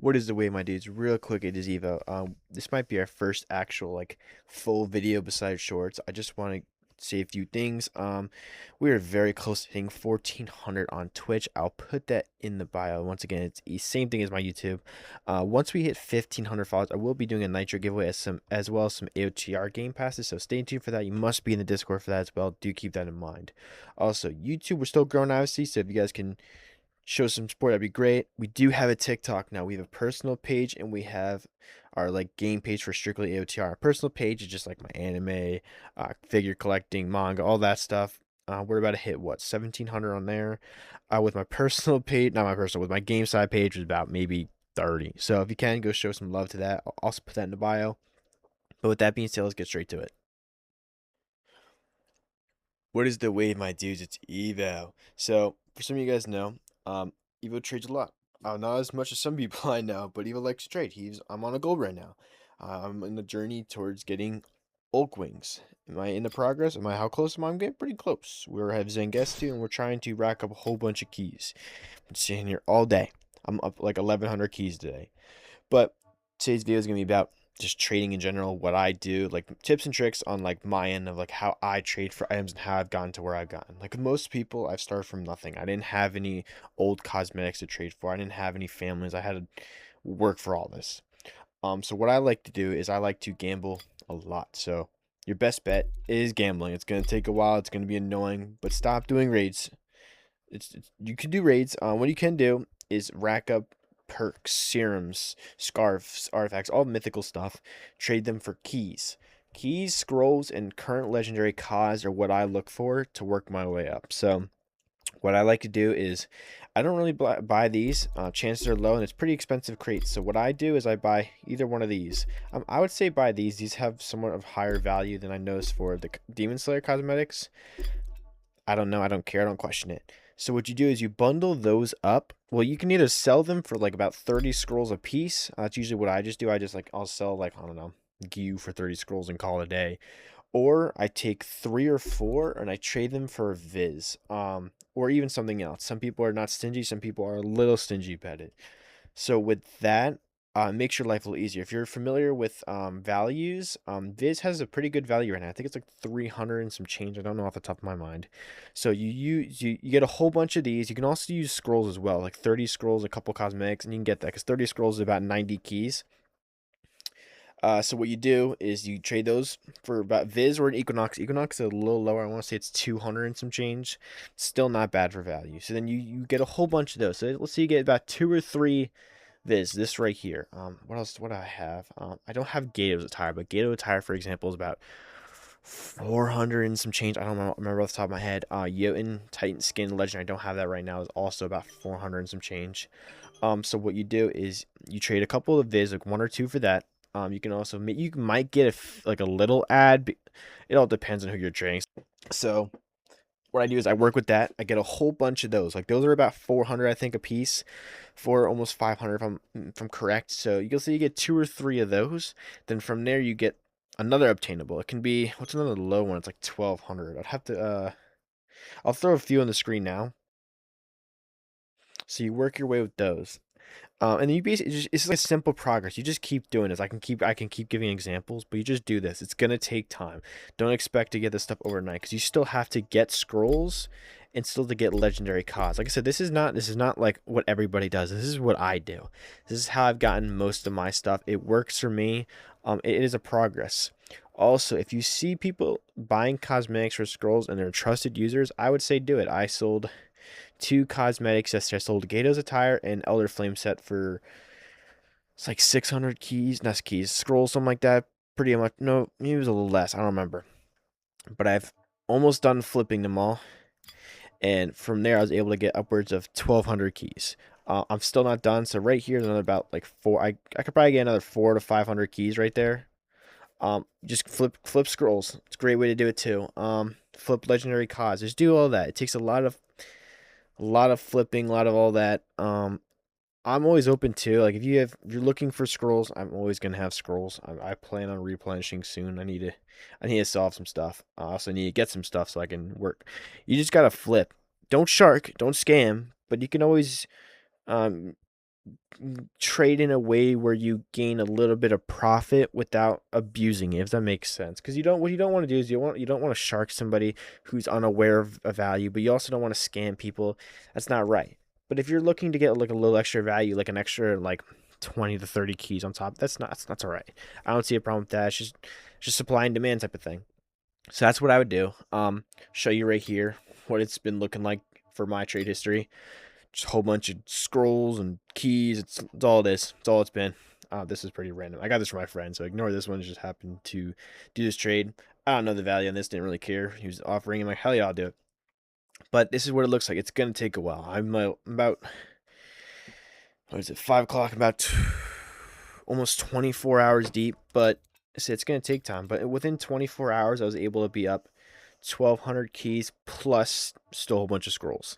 What is the way, my dudes? Real quick, it is Evo. This might be our first actual full video besides shorts. I just want to say a few things. We are very close to hitting 1,400 on Twitch. I'll put that in the bio. Once again, it's the same thing as my YouTube. Once we hit 1,500 followers, I will be doing a Nitro giveaway as well as some AOTR game passes. So stay tuned for that. You must be in the Discord for that as well. Do keep that in mind. Also, YouTube, we're still growing, obviously. So if you guys can show some support, that'd be great. We do have a TikTok now. We have a personal page and we have our game page for strictly AOTR. Our personal page is just like my anime, figure collecting, manga, all that stuff. We're about to hit what, 1,700 on there. With my personal page, not my personal, with my game side page was about maybe 30. So if you can, go show some love to that. I'll also put that in the bio. But with that being said, let's get straight to it. What is the wave, my dudes? It's Evo. So for some of you guys know, Evo trades a lot. Not as much as some people I know, but Evo likes to trade. I'm on a gold right now. I'm in the journey towards getting Ulk Wings. Am I in the progress? How close am I? I'm getting pretty close. We have Zangestu and we're trying to rack up a whole bunch of keys. I'm sitting here all day. I'm up like 1,100 keys today. But today's video is gonna be about just trading in general, what I do, like tips and tricks on my end of how I trade for items and how I've gotten to where I've gotten. Like most people, I've started from nothing. I didn't have any old cosmetics to trade for. I didn't have any families. I had to work for all this. So what I like to do is I like to gamble a lot. So your best bet is gambling. It's gonna take a while. It's gonna be annoying, but stop doing raids. You can do raids. What you can do is rack up perks, serums, scarves, artifacts, all mythical stuff. Trade them for keys. Keys, scrolls, and current legendary cause are what I look for to work my way up. So what I like to do is I don't really buy these. Chances are low, and it's pretty expensive crates. So what I do is I buy either one of these. I would say buy these. These have somewhat of higher value than I noticed for the Demon Slayer cosmetics. I don't know. I don't care. I don't question it. So what you do is you bundle those up. Well, you can either sell them for about 30 scrolls a piece. That's usually what I just do. I'll sell I don't know, Gyu for 30 scrolls and call it a day. Or I take 3 or 4 and I trade them for a Viz. Or even something else. Some people are not stingy. Some people are a little stingy about it. So with that, it makes your life a little easier. If you're familiar with values, Viz has a pretty good value right now. I think it's like 300 and some change. I don't know off the top of my mind. So you get a whole bunch of these. You can also use scrolls as well, like 30 scrolls, a couple cosmetics, and you can get that because 30 scrolls is about 90 keys. So what you do is you trade those for about Viz or an Equinox. Equinox is a little lower. I want to say it's 200 and some change. Still not bad for value. So then you get a whole bunch of those. So let's say you get about 2 or 3 this right here. What else? What do I have? I don't have Gato's attire, but Gato attire, for example, is about 400 and some change. I don't remember off the top of my head. Jotun Titan Skin Legend, I don't have that right now, is also about 400 and some change. So what you do is you trade a couple of Viz, like 1 or 2 for that. You can also you might get a little ad. It all depends on who you're trading. So what I do is I work with that. I get a whole bunch of those. Those are about 400, I think, a piece, for almost 500 if I'm correct. So you'll see you get 2 or 3 of those. Then from there you get another obtainable. It can be, what's another low one? It's like 1,200. I'd have to I'll throw a few on the screen now. So you work your way with those. And then you basically it's like simple progress. You just keep doing this. I can keep giving examples, but you just do this. It's gonna take time. Don't expect to get this stuff overnight because you still have to get scrolls and still to get legendary cause. Like I said, this is not like what everybody does. This is what I do. This is how I've gotten most of my stuff. It works for me. It is a progress. Also, if you see people buying cosmetics for scrolls and they're trusted users, I would say do it. I sold 2 cosmetics yesterday. I sold Gato's attire and Elder Flame set for, it's like 600 keys, not keys, scrolls, something like that. Pretty much, no, maybe it was a little less. I don't remember. But I've almost done flipping them all. And from there, I was able to get upwards of 1,200 keys. I'm still not done. So right here is another about 4. I could probably get another 400 to 500 keys right there. Just flip scrolls. It's a great way to do it too. Flip legendary cause. Just do all that. It takes a lot of flipping, a lot of all that. I'm always open to, if you're looking for scrolls, I'm always gonna have scrolls. I plan on replenishing soon. I need to solve some stuff. I also need to get some stuff so I can work. You just gotta flip. Don't shark, don't scam, but you can always trade in a way where you gain a little bit of profit without abusing it, if that makes sense. Because what you don't want to do is you don't want to shark somebody who's unaware of a value, but you also don't want to scam people. That's not right. But if you're looking to get like a little extra value, like an extra like 20 to 30 keys on top, that's all right. I don't see a problem with that. It's just supply and demand type of thing. So that's what I would do. Show you right here what it's been looking like for my trade history. Just a whole bunch of scrolls and keys. It's all it is. It's all it's been. This is pretty random. I got this from my friend, so ignore this one. Just happened to do this trade. I don't know the value on this. Didn't really care. He was offering. I'm like, hell yeah, I'll do it. But this is what it looks like. It's gonna take a while. I'm about what is it? 5 o'clock. About almost 24 hours deep. But it's gonna take time. But within 24 hours, I was able to be up 1,200 keys plus still a whole bunch of scrolls.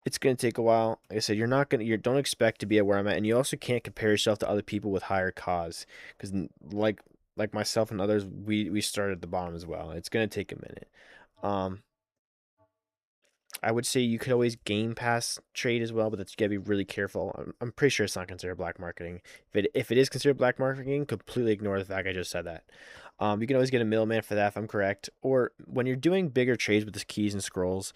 It's gonna take a while. Like I said, you don't expect to be at where I'm at, and you also can't compare yourself to other people with higher cause, because like myself and others, we started at the bottom as well. It's gonna take a minute. Um, I would say you could always game pass trade as well, but that's you gotta be really careful. I'm pretty sure it's not considered black marketing. If it is considered black marketing, completely ignore the fact I just said that. You can always get a middleman for that if I'm correct. Or when you're doing bigger trades with the keys and scrolls,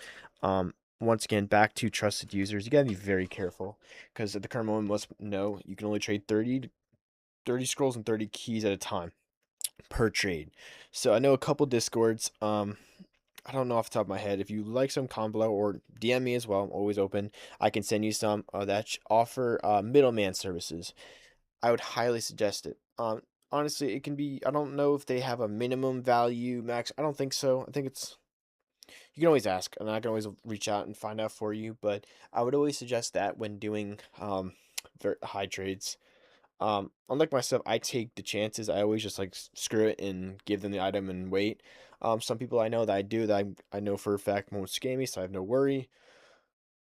once again back to trusted users, you gotta be very careful because at the current moment, must know you can only trade 30 scrolls and 30 keys at a time per trade. So I know a couple discords. I don't know off the top of my head. If you like some combo or DM me as well, I'm always open. I can send you some that offer middleman services. I would highly suggest it. Honestly, it can be. I don't know if they have a minimum value max. I don't think so. I think it's. You can always ask, and I can always reach out and find out for you. But I would always suggest that when doing very high trades. Unlike myself, I take the chances. I always just like screw it and give them the item and wait. Some people I know that I do that I know for a fact won't scam me, so I have no worry.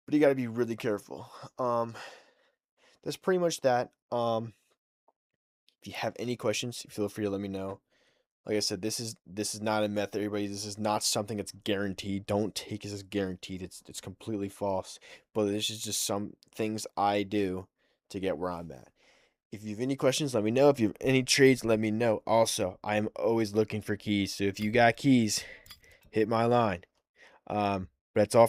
But you got to be really careful. That's pretty much that. If you have any questions, feel free to let me know. Like I said, this is not a method, everybody. This is not something that's guaranteed. Don't take it as guaranteed. It's completely false. But this is just some things I do to get where I'm at. If you have any questions, let me know. If you have any trades, let me know. Also, I am always looking for keys. So if you got keys, hit my line. But that's all